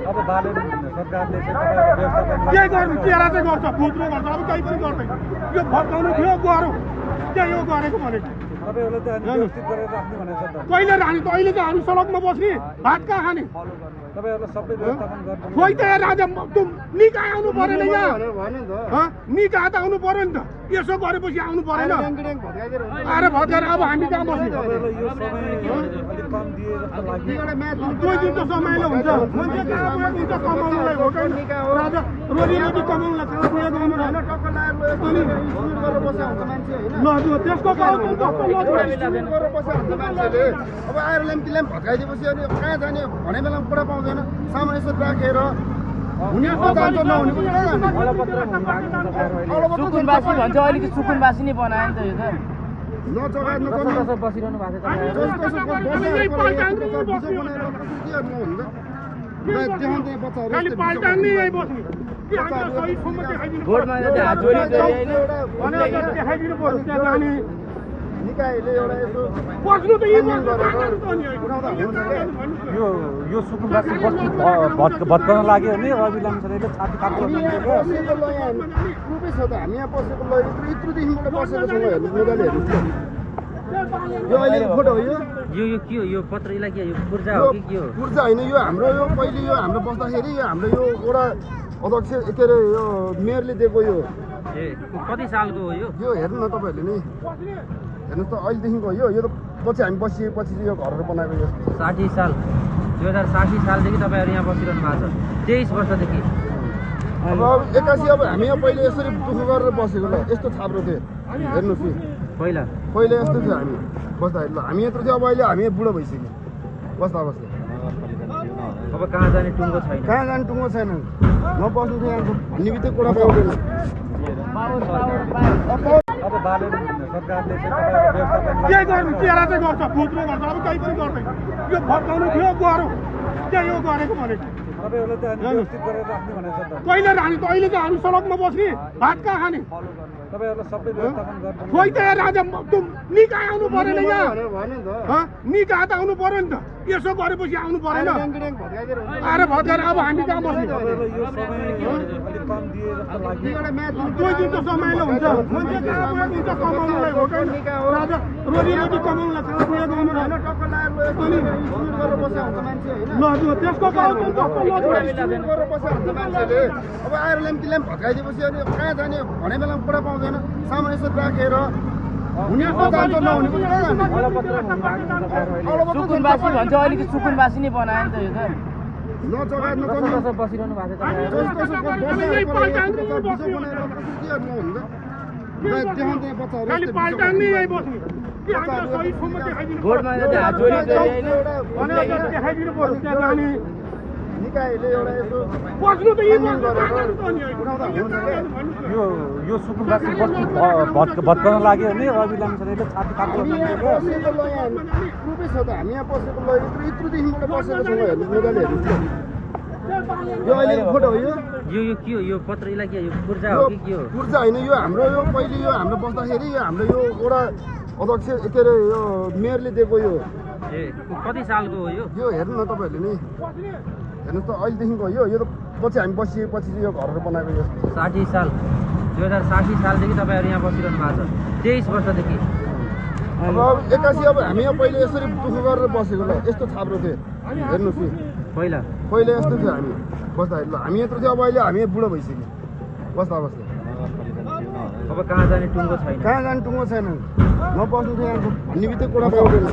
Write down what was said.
अब बालेन सरकारले चाहिँ व्यवस्थापन के गर्नु केरा चाहिँ गर्छ फुत्रो गर्छ अब केही पनि गर्दैन यो फर्काउनु थियो गरौँ के यो गरेको भनेको तपाईँहरूले त अनि व्यवस्थित गरेर राख्ने भनेको छ त कहिले राख्ने त अहिले त हामी सडकमा बस्ने भात कहाँ खाने तपाईँहरूलाई सबै व्यवस्थापन गर्नु खोइ त राजा तुम निकाय आउनु परेन यहाँ निकाय त आउनु पर्यो नि त यसो गरेपछि आउनु परेन आएर भत्काएर अब हामी कहाँ बस्ने तपाईँहरूलाई यो समय अलिक कम दिए जस्तो लाग्यो दुई दिन त समयले हुन्छ मान्छे कहाँ गएको हुन्छ कमाउनुलाई हो कि राजा रोजी कमाउनुलाई कहाँ गएको हुनु होइन ल त्यसको अब आएर ल्याम्टीले भत्काइदिएपछि अनि कहाँ जाने भने बेलामा पुरा पाउँदैन सामान यसो राखेर सुकुनवासी भन्छ अलिकति सुकुनवासी नै बनायो नि त यो त बसिरहनु भएको भोटमा हात जोडी निकायले एउटा यसो बस्नु त यो सुकुम्बासी बस्ती भत्काउन लाग्यो भने रवि लामिछानेले छाती काट्छ ग्रुपै छ त हामी यहाँ बसेको ल यत्रोदेखिबाट बसेको छौँ हेर्नु मजाले हेर्नु यो अहिले फोटो हो यो के हो यो पत्रलाई के यो पूर्जा हो कि के हो पूर्जा होइन यो हाम्रो यो पहिले यो हाम्रो बस्दाखेरि यो हाम्रो यो एउटा अध्यक्ष के अरे यो मेयरले दिएको यो ए कति सालको हो यो हेर्नु न तपाईँहरूले नै हेर्नुहोस् त अहिलेदेखिको यो त पछि हामी बसिएपछि चाहिँ यो घरहरू बनाएको यो 60 साल 2060 सालदेखि तपाईँहरू यहाँ बसिरहनु भएको छ 23 वर्षदेखि अब 81 अब हामी यहाँ पहिले यसरी दुःख गरेर बसेको ल यस्तो छाप्रो थियो हेर्नुहोस् नि पहिला यस्तो थियो हामी बस्दाखेरि ल हामी यत्रो थियो अब अहिले हामी बुढो भइसक्यो बस्दा अब कहाँ जाने टुङ्गो छैन म बस्नु थियो यहाँ भन्ने बित्तिकै कुरा पाउँदैन अब बालेन सरकारले चाहिँ व्यवस्थापन के गर्नु केरा चाहिँ गर्छ फुत्रो गर्छ अब केही पनि गर्दैन यो फर्काउनु थियो गरौँ के यो गरेको भनेको तपाईँहरूले त अनि व्यवस्थित गरेर राख्ने भनेको छ त कहिले राख्ने त अहिले त हामी सडकमा बस्ने भात कहाँ खाने तपाईँहरूलाई सबै व्यवस्थापन गर्नु खोइ त राजा तुम निकाय आउनु परेन यहाँ निकाय त आउनु पर्यो नि त यसो गरेपछि आउनु परेन आएर भत्काएर अब हामी कहाँ बस्ने तपाईँहरूलाई यो समय अलिक कम दिए जस्तो लाग्यो दुई दिन त समयले हुन्छ मान्छे कहाँ गएको हुन्छ कमाउनुलाई हो कि राजा रोजी कमाउनुलाई कहाँ गएको हुनु होइन ल त्यसको मान्छेले अब आएर ल्याम्टीले भत्काइदिएपछि अनि कहाँ जाने भने बेलामा पुरा पाउँदैन सामान यसो राखेर सुकुनवासी भन्छ अलिकति सुकुनवासी नै बनायो नि त यो त बसिरहनु भएको भोटमा हात जोडी निकायले एउटा यसो बस्नु त यो सुकुम्बासी बस्ती भत्काउन लाग्यो भने रवि लामिछानेले छाती काट्छ ग्रुपै छ त हामी यहाँ बसेको ल यत्रोदेखिबाट बसेको छौँ हेर्नु मजाले हेर्नु यो अहिले फोटो हो यो के हो यो पत्रलाई के यो पूर्जा हो कि के हो पूर्जा होइन यो हाम्रो यो पहिले यो हाम्रो बस्दाखेरि यो हाम्रो यो एउटा अध्यक्ष के अरे यो मेयरले दिएको यो ए कति सालको हो यो हेर्नु न तपाईँहरूले नै हेर्नुहोस् त अहिलेदेखिको यो त पछि हामी बसिएपछि चाहिँ यो घरहरू बनाएको यो 60 साल 2060 सालदेखि तपाईँहरू यहाँ बसिरहनु भएको छ 23 वर्षदेखि अब 81 अब हामी यहाँ पहिले यसरी दुःख गरेर बसेको ल यस्तो छाप्रो थियो हेर्नुहोस् नि पहिला यस्तो थियो हामी बस्दाखेरि ल हामी यत्रो थियो अब अहिले हामी बुढो भइसक्यो बस्दा अब कहाँ जाने टुङ्गो छैन म बस्नु थियो यहाँ भन्ने बित्तिकै कुरा पाउँदैन